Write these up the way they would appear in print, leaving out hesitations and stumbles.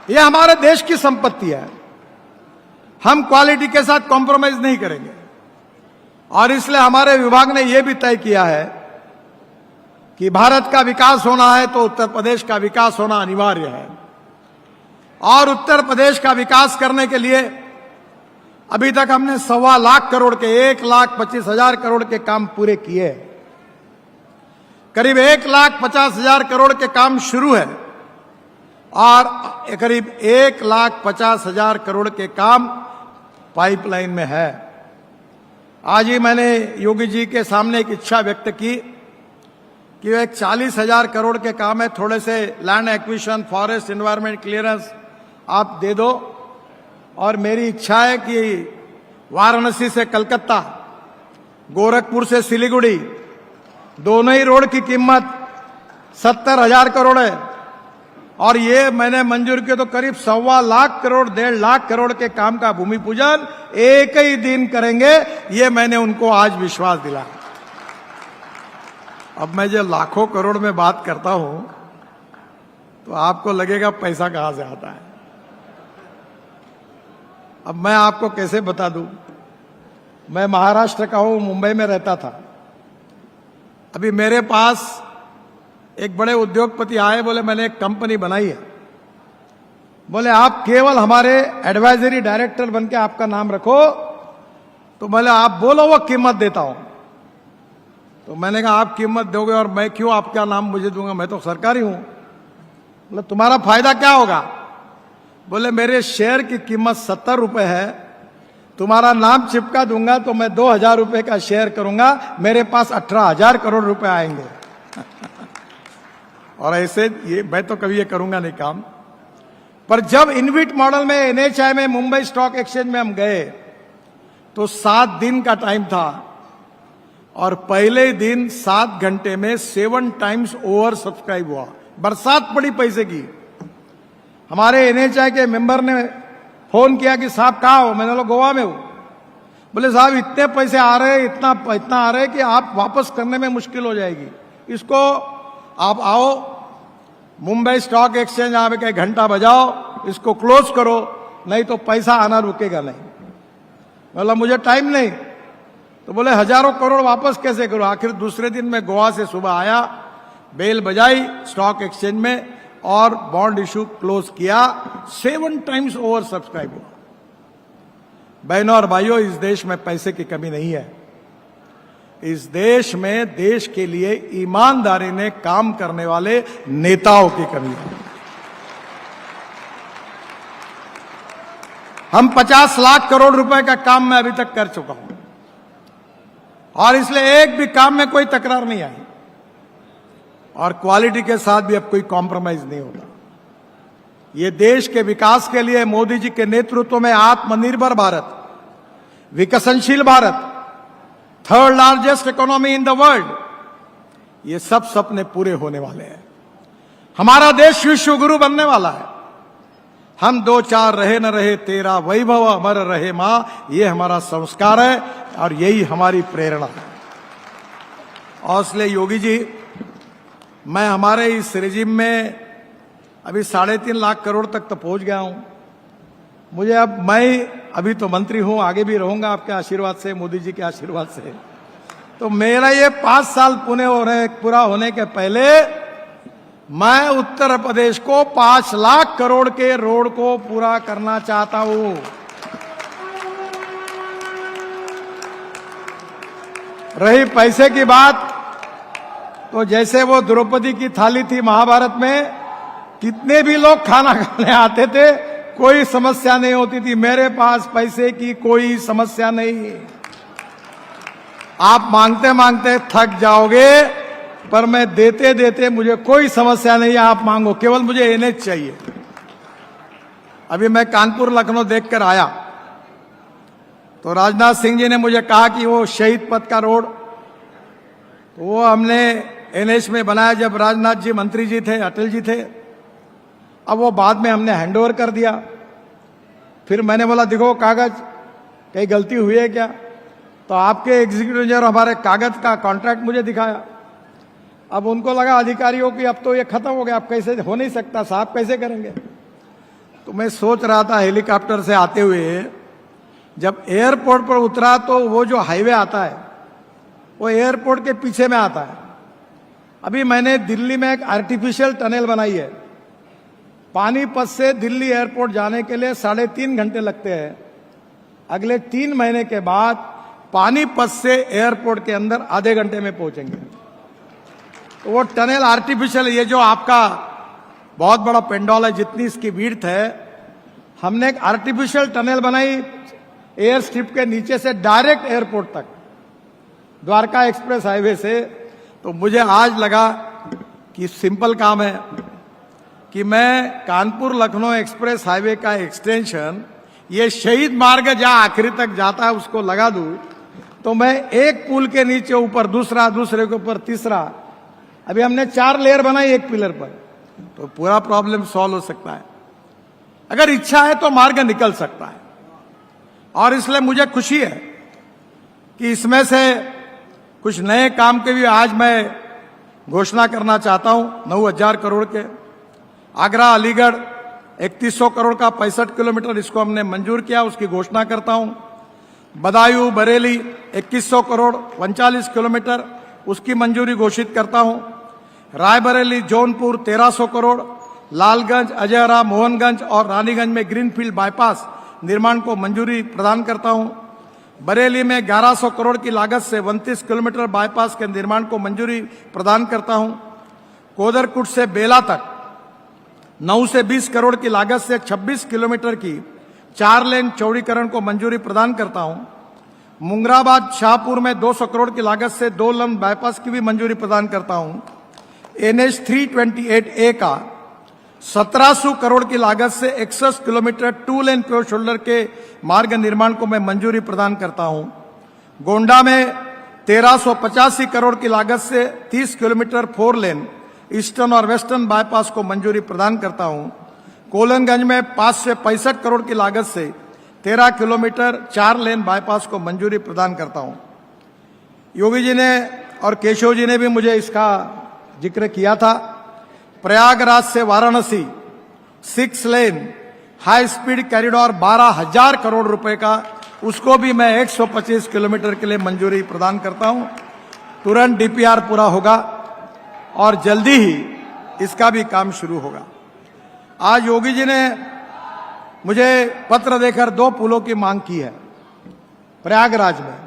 यह हमारे देश की संपत्ति है। हम क्वालिटी के साथ कॉम्प्रोमाइज नहीं करेंगे और इसलिए हमारे विभाग ने यह भी तय किया है कि भारत का विकास होना है तो उत्तर प्रदेश का विकास होना अनिवार्य है। और उत्तर प्रदेश का विकास करने के लिए अभी तक हमने 1.25 लाख करोड़ के 1,25,000 करोड़ के काम पूरे किए। करीब 1,50,000 करोड़ के काम शुरू है और करीब 1,50,000 करोड़ के काम पाइपलाइन में है। आज ही मैंने योगी जी के सामने एक इच्छा व्यक्त की कि एक 40,000 करोड़ के काम है, थोड़े से land acquisition, forest, environment clearance आप दे दो। और मेरी इच्छा है कि वाराणसी से कलकत्ता, गोरखपुर से सिलीगुड़ी, दोनों ही रोड की कीमत 70,000 करोड़ है और ये मैंने मंजूर किया तो करीब 1.25 लाख करोड़, 1.5 लाख करोड़ के काम का भूमि पूजन एक ही दिन करेंगे। ये मैंने उनको आज विश्वास दिला। अब मैं जो लाखों करोड़ में बात करता हूं तो आपको लगेगा पैसा कहां से आता है। अब मैं आपको कैसे बता दूं, मैं महाराष्ट्र का हूं, मुंबई में रहता था। अभी मेरे पास एक बड़े उद्योगपति आए, बोले मैंने एक कंपनी बनाई है, बोले आप केवल हमारे एडवाइजरी डायरेक्टर बनके आपका नाम रखो। तो बोले आप बोलो वो कीमत देता हूं। तो मैंने कहा आप कीमत दोगे और मैं क्यों आपका नाम मुझे दूंगा, मैं तो सरकारी हूं। बोले तुम्हारा फायदा क्या होगा? बोले मेरे शेयर की कीमत 70 रुपए है, तुम्हारा नाम चिपका दूंगा तो मैं 2,000 रुपए का शेयर करूंगा, मेरे पास 18,000 करोड़ रुपए आएंगे। और ऐसे ये मैं तो कभी ये करूंगा नहीं काम। पर जब इनविट मॉडल में एनएचआई में मुंबई स्टॉक एक्सचेंज में हम गए तो 7 दिन का टाइम था और पहले दिन 7 घंटे में 7 टाइम्स ओवर सब्सक्राइब हुआ। बरसात पड़ी पैसे की। हमारे एनएचआई के मेंबर ने फोन किया कि साहब कहाँ हो? मैंने बोला गोवा में हूं। बोले साहब इतने पैसे आ रहे, इतना आ रहे कि आप वापस करने में मुश्किल हो जाएगी। इसको आप आओ मुंबई स्टॉक एक्सचेंज, आप एक घंटा बजाओ, इसको क्लोज करो, नहीं तो पैसा आना रुकेगा नहीं। बोला मुझे टाइम नहीं। तो बोले हजारों करोड़ वापस कैसे करो? आखिर दूसरे दिन मैं गोवा से सुबह आया, बेल बजाई स्टॉक एक्सचेंज में और बॉन्ड इशू क्लोज किया। 7 टाइम्स ओवर सब्सक्राइब हुआ। बहनों और भाइयों, इस देश में पैसे की कमी नहीं है। इस देश में देश के लिए ईमानदारी ने काम करने वाले नेताओं की कमी है। हम 50 लाख करोड़ रुपए का काम मैं अभी तक कर चुका हूं और इसलिए एक भी काम में कोई तकरार नहीं आई और क्वालिटी के साथ भी अब कोई कॉम्प्रोमाइज नहीं होगा। ये देश के विकास के लिए मोदी जी के नेतृत्व में आत्मनिर्भर भारत, विकसनशील Bharat, 3rd largest economy in the world, ये सब सपने पूरे होने वाले हैं। हमारा देश विश्व गुरु बनने वाला है। हम 2-4 रहे न रहे तेरा वैभव अमर रहे मां, ये हमारा संस्कार है और यही हमारी प्रेरणा है। और इसलिए योगी जी, मैं हमारे इस रेजिम में अभी 3.5 लाख करोड़ तक तो पहुंच गया हूं। मुझे अब मैं अभी तो मंत्री हूं, आगे भी रहूंगा आपके आशीर्वाद से, मोदी जी के आशीर्वाद से। तो मेरा ये 5 साल पूरा होने के पहले मैं उत्तर प्रदेश को 5 लाख करोड़ के रोड को पूरा करना चाहता हूं। रही पैसे की बात, तो जैसे वो द्रौपदी की थाली थी महाभारत में, कितने भी लोग खाना खाने आते थे, कोई समस्या नहीं होती थी। मेरे पास पैसे की कोई समस्या नहीं। आप मांगते मांगते थक जाओगे, पर मैं देते देते मुझे कोई समस्या नहीं है। आप मांगो, केवल मुझे एनएच चाहिए। अभी मैं कानपुर लखनऊ देखकर आया तो राजनाथ सिंह जी ने मुझे कहा कि वो शहीद पथ का रोड, तो वो हमने एनएच में बनाया जब राजनाथ जी मंत्री जी थे, अटल जी थे। अब वो बाद में हमने हैंडओवर कर दिया। फिर मैंने बोला देखो कागज, कहीं गलती हुई है क्या? तो आपके एग्जीक्यूटिव इंजीनियर हमारे कागज का कॉन्ट्रैक्ट मुझे दिखाया। अब उनको लगा अधिकारियों की अब तो ये खत्म हो गया, अब कैसे हो नहीं सकता साहब, कैसे करेंगे? तो मैं सोच रहा था हेलीकॉप्टर से आते हुए, जब एयरपोर्ट पर उतरा तो वो जो हाईवे आता है वो एयरपोर्ट के पीछे में आता है। अभी मैंने दिल्ली में एक आर्टिफिशियल टनल बनाई है। पानीपत से दिल्ली एयरपोर्ट जाने के लिए 3.5 घंटे लगते हैं। अगले 3 महीने के बाद पानीपत से एयरपोर्ट के अंदर आधे घंटे में पहुंचेंगे। तो वो टनल आर्टिफिशियल, ये जो आपका बहुत बड़ा पेंडोल है, जितनी इसकी विड्थ है, हमने एक आर्टिफिशियल टनल बनाई एयर स्ट्रिप के नीचे से डायरेक्ट एयरपोर्ट तक, द्वारका एक्सप्रेस हाईवे से। तो मुझे आज लगा कि सिंपल काम है कि मैं कानपुर लखनऊ एक्सप्रेस हाईवे का एक्सटेंशन, ये शहीद मार्ग जहां आखिरी तक जाता है उसको लगा दूं, तो मैं एक पुल के नीचे ऊपर दूसरा, दूसरे के ऊपर तीसरा, अभी हमने 4 लेयर बनाई एक पिलर पर, तो पूरा प्रॉब्लम सॉल्व हो सकता है। अगर इच्छा है तो मार्ग निकल सकता है। और इसलिए मुझे खुशी है कि इसमें से कुछ नए काम के भी आज मैं घोषणा करना चाहता हूं। 9,000 करोड़ के आगरा अलीगढ़ 3100 करोड़ का 65 किलोमीटर, इसको हमने मंजूर किया, उसकी घोषणा करता हूं। बदायूं बरेली 2100 करोड़ 39 किलोमीटर, उसकी मंजूरी घोषित करता हूं। रायबरेली जौनपुर 1300 करोड़, लालगंज अजयरा मोहनगंज और रानीगंज में ग्रीनफील्ड बाईपास निर्माण को मंजूरी प्रदान करता हूं। बरेली में 1100 करोड़ की लागत से 29 किलोमीटर बाईपास के निर्माण को मंजूरी प्रदान करता हूं। कोदरकुट से बेला तक 9 से 20 करोड़ की लागत से 26 किलोमीटर की 4 लेन चौड़ीकरण को मंजूरी प्रदान करता हूं। मुंगराबाद शाहपुर में 200 करोड़ की लागत से 2 लेन बाईपास की भी मंजूरी प्रदान करता हूं। NH 328A का 1700 करोड़ की लागत से 61 किलोमीटर 2 लेन प्योर शोल्डर के मार्ग निर्माण को मैं मंजूरी प्रदान करता हूं। गोंडा में 1385 करोड़ की लागत से 30 किलोमीटर 4 लेन ईस्टर्न और वेस्टर्न बाईपास को मंजूरी प्रदान करता हूं। कोलनगंज में 565 करोड़ की लागत से 13 किलोमीटर 4 लेन बाईपास को मंजूरी प्रदान करता हूं। योगी जी ने और केशव जी ने भी मुझे इसका जिक्र किया था। प्रयागराज से वाराणसी 6 लेन हाई स्पीड कॉरिडोर 12,000 करोड़ रुपए का, उसको भी मैं 125 किलोमीटर के लिए मंजूरी प्रदान करता हूं। तुरंत DPR पूरा होगा और जल्दी ही इसका भी काम शुरू होगा। आज योगी जी ने मुझे पत्र देकर 2 पुलों की मांग की है प्रयागराज में।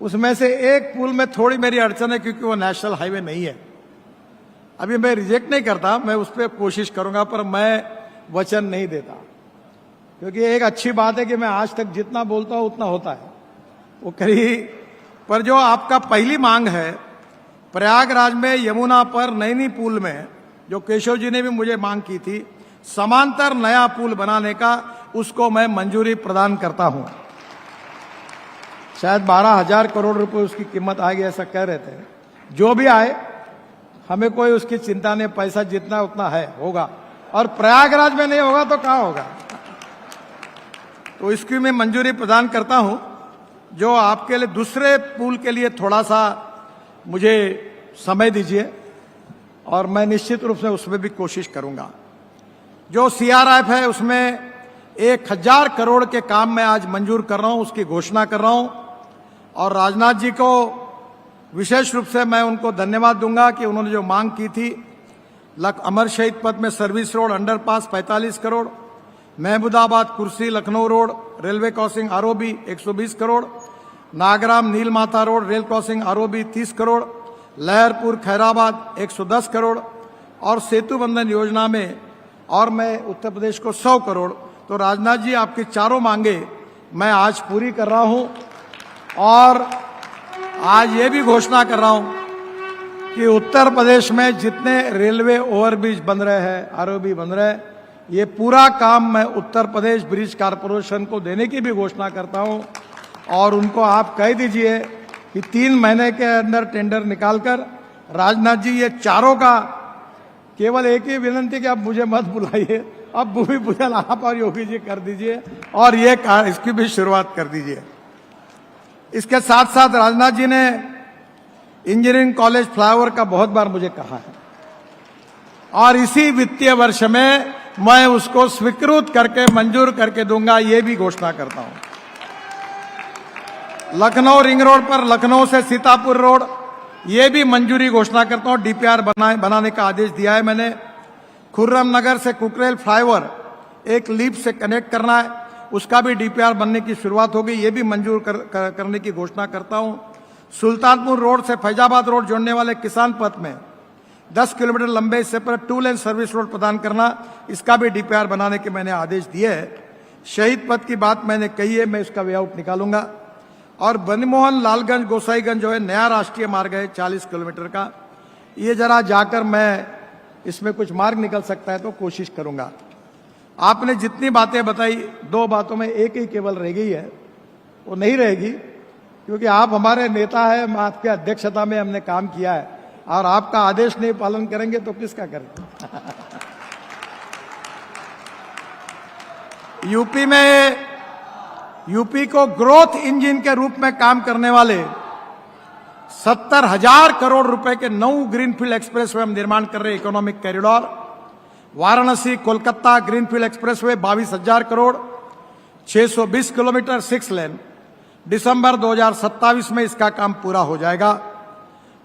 उसमें से एक पुल में थोड़ी मेरी अड़चन है क्योंकि वो नेशनल हाईवे नहीं है। अभी मैं रिजेक्ट नहीं करता, मैं उस पर कोशिश करूंगा, पर मैं वचन नहीं देता, क्योंकि एक अच्छी बात है कि मैं आज तक जितना बोलता हूं उतना होता है वो करी। पर जो आपका पहली मांग है प्रयागराज में यमुना पर नैनी पुल में, जो केशव जी ने भी मुझे मांग की थी, समांतर नया पुल बनाने का, उसको मैं मंजूरी प्रदान करता हूं। शायद 12,000 करोड़ रुपए उसकी कीमत आएगी, ऐसा कह रहे थे। जो भी आए, हमें कोई उसकी चिंता नहीं, पैसा जितना उतना है होगा, और प्रयागराज में नहीं होगा तो कहां होगा। तो इसकी मैं मंजूरी प्रदान करता हूं। जो आपके लिए दूसरे पुल के लिए थोड़ा सा मुझे समय दीजिए और मैं निश्चित रूप से उसमें भी कोशिश करूंगा। जो CRF है उसमें 1,000 करोड़ के काम मैं आज मंजूर कर रहा हूं, उसकी घोषणा कर रहा हूं। और राजनाथ जी को विशेष रूप से मैं उनको धन्यवाद दूंगा कि उन्होंने जो मांग की थी, अमर शहीद पथ में service road underpass 45 crore, Mahmudabad Kursi Lucknow road railway crossing ROB 120 crore, Nagram Neelmata road rail crossing ROB 30 crore, Laharpur Khairabad 110 crore, और सेतु बंधन योजना में और मैं उत्तर प्रदेश को 100 करोड़। तो राजनाथ जी, आपकी चारों मांगे मैं आज पूरी कर रहा हूं। और आज ये भी घोषणा कर रहा हूं कि उत्तर प्रदेश में जितने रेलवे ओवरब्रिज बन रहे हैं, ROB बन रहे हैं, ये पूरा काम मैं उत्तर प्रदेश ब्रिज कॉरपोरेशन को देने की भी घोषणा करता हूं। और उनको आप कह दीजिए कि 3 महीने के अंदर टेंडर निकालकर, राजनाथ जी ये चारों का केवल एक ही विनंती कि आप मुझे मत बुलाइए, अब भूमि पूजन आप और योगी जी कर दीजिए और ये इसकी भी शुरुआत कर दीजिए। इसके साथ साथ राजनाथ जी ने इंजीनियरिंग कॉलेज फ्लाईओवर का बहुत बार मुझे कहा है, और इसी वित्तीय वर्ष में मैं उसको स्वीकृत करके मंजूर करके दूंगा, ये भी घोषणा करता हूं। लखनऊ रिंग रोड पर लखनऊ से सीतापुर रोड, ये भी मंजूरी घोषणा करता हूं। डीपीआर बनाने का आदेश दिया है मैंने। खुर्रम नगर से कुकरेल फ्लाईओवर एक लीप से कनेक्ट करना है, उसका भी डीपीआर बनने की शुरुआत होगी, ये भी मंजूर करने की घोषणा करता हूं। सुल्तानपुर रोड से फैजाबाद रोड जोड़ने वाले किसान पथ में 10 किलोमीटर लंबे हिस्से पर 2 लेन सर्विस रोड प्रदान करना, इसका भी डीपीआर बनाने के मैंने आदेश दिए है। शहीद पथ की बात मैंने कही है, मैं इसका वेआउट निकालूंगा। और बनमोहन लालगंज गोसाईगंज जो है नया राष्ट्रीय मार्ग है 40 किलोमीटर का, ये जरा जाकर मैं इसमें कुछ मार्ग निकल सकता है तो कोशिश करूंगा। आपने जितनी बातें बताई, 2 बातों में एक ही केवल रह गई है, वो नहीं रहेगी, क्योंकि आप हमारे नेता हैं, आपके अध्यक्षता में हमने काम किया है, और आपका आदेश नहीं पालन करेंगे तो किसका करेंगे। यूपी को ग्रोथ इंजन के रूप में काम करने वाले 70,000 करोड़ रुपए के 9 ग्रीनफील्ड एक्सप्रेसवे हम निर्माण कर रहे हैं। Economic corridor Varanasi Kolkata greenfield expressway 22,000 crore, 620 kilometre 6 लेन, दिसंबर 2027 में इसका काम पूरा हो जाएगा।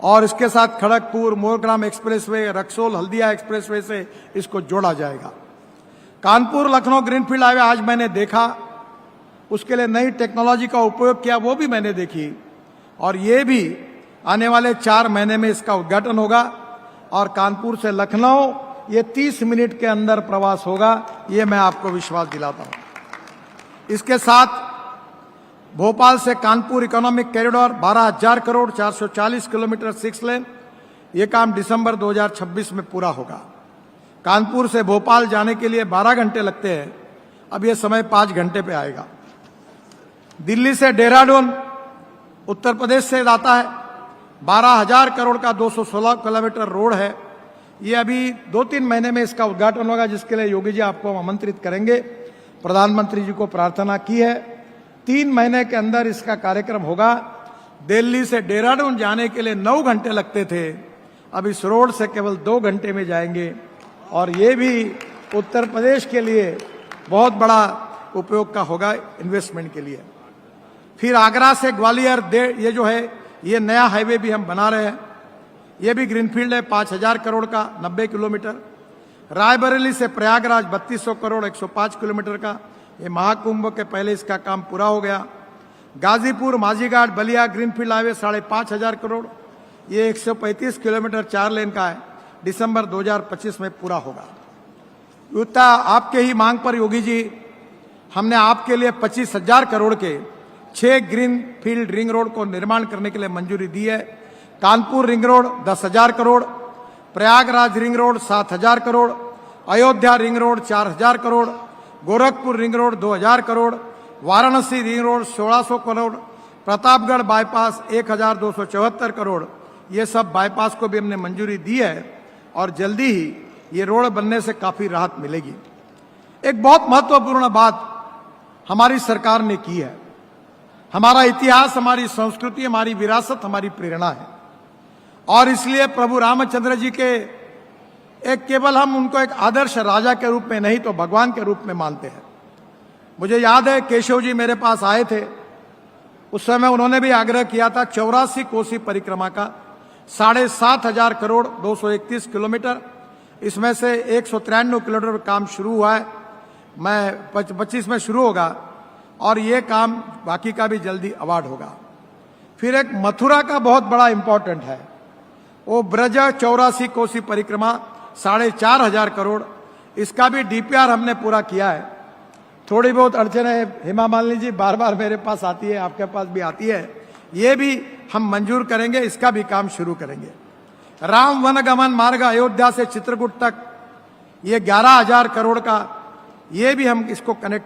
और इसके साथ खड़गपुर मोरग्राम एक्सप्रेसवे, रक्सौल हल्दिया एक्सप्रेसवे से इसको जोड़ा जाएगा। कानपुर लखनऊ ग्रीनफील्ड हाईवे आज मैंने देखा, उसके लिए नई टेक्नोलॉजी का उपयोग किया, वो भी मैंने देखी, और ये भी आने वाले 4 महीने में इसका उद्घाटन होगा। और कानपुर से लखनऊ ये 30 मिनट के अंदर प्रवास होगा, ये मैं आपको विश्वास दिलाता हूं। इसके साथ भोपाल से Kanpur economic corridor 12,000 crore 440 kilometre 6 लेन, ये काम दिसंबर 2026 में पूरा होगा। कानपुर से भोपाल जाने के लिए 12 घंटे लगते हैं, अब ये समय 5 घंटे पे आएगा। दिल्ली से देहरादून उत्तर प्रदेश से आता है, 12,000 करोड़ का 216 किलोमीटर रोड है। ये अभी 2-3 महीने में इसका उद्घाटन होगा, जिसके लिए योगी जी आपको आमंत्रित करेंगे। प्रधानमंत्री जी को प्रार्थना की है, 3 महीने के अंदर इसका कार्यक्रम होगा। दिल्ली से देहरादून जाने के लिए 9 घंटे लगते थे, अब इस रोड से केवल 2 घंटे में जाएंगे, और ये भी उत्तर प्रदेश के लिए बहुत बड़ा उपयोग का होगा, इन्वेस्टमेंट के लिए। फिर आगरा से ग्वालियर ये जो है, ये नया हाईवे भी हम बना रहे हैं, ये भी ग्रीनफील्ड है, 5,000 करोड़ का 90 किलोमीटर। रायबरेली से प्रयागराज 3200 करोड़ 105 किलोमीटर का, ये महाकुंभ के पहले इसका काम पूरा हो गया। गाजीपुर माजीघाट बलिया ग्रीनफील्ड हाईवे 5,500 करोड़, ये 135 किलोमीटर 4 लेन का है, दिसंबर 2025 में पूरा होगा। युक्ता आपके ही मांग पर योगी जी, हमने आपके लिए 25,000 करोड़ के 6 ग्रीनफील्ड रिंग रोड को निर्माण करने के लिए मंजूरी दी है। Kanpur ring road 10,000 crore, Prayagraj ring road 7,000 crore, Ayodhya ring road 4,000 crore, Gorakhpur ring road 2,000 crore, Varanasi ring road 1,600 crore, Pratapgarh bypass 1,274 crore, ये सब बाईपास को भी हमने मंजूरी दी है, और जल्दी ही ये रोड बनने से काफी राहत मिलेगी। एक बहुत महत्वपूर्ण बात हमारी सरकार ने की है, हमारा इतिहास, हमारी संस्कृति, हमारी विरासत, हमारी प्रेरणा है, और इसलिए प्रभु रामचंद्र जी के एक केवल हम उनको एक आदर्श राजा के रूप में नहीं तो भगवान के रूप में मानते हैं। मुझे याद है केशव जी मेरे पास आए थे, उस समय उन्होंने भी आग्रह किया था 84 कोसी परिक्रमा का, 7,500 करोड़ 231 किलोमीटर, इसमें से 193 किलोमीटर काम शुरू हुआ है, मैं 25 में शुरू होगा, और ये काम बाकी का भी जल्दी अवार्ड होगा। फिर एक मथुरा का बहुत बड़ा इंपॉर्टेंट है, वो ब्रज 84 कोसी परिक्रमा 4,500 करोड़, इसका भी डीपीआर हमने पूरा किया है। थोड़ी बहुत अड़चने हेमा मालिनी जी बार बार मेरे पास आती है, आपके पास भी आती है, ये भी हम मंजूर करेंगे, इसका भी काम शुरू करेंगे। राम वनगमन मार्ग अयोध्या से चित्रकूट तक, ये 11,000 करोड़ का, ये भी हम इसको कनेक्ट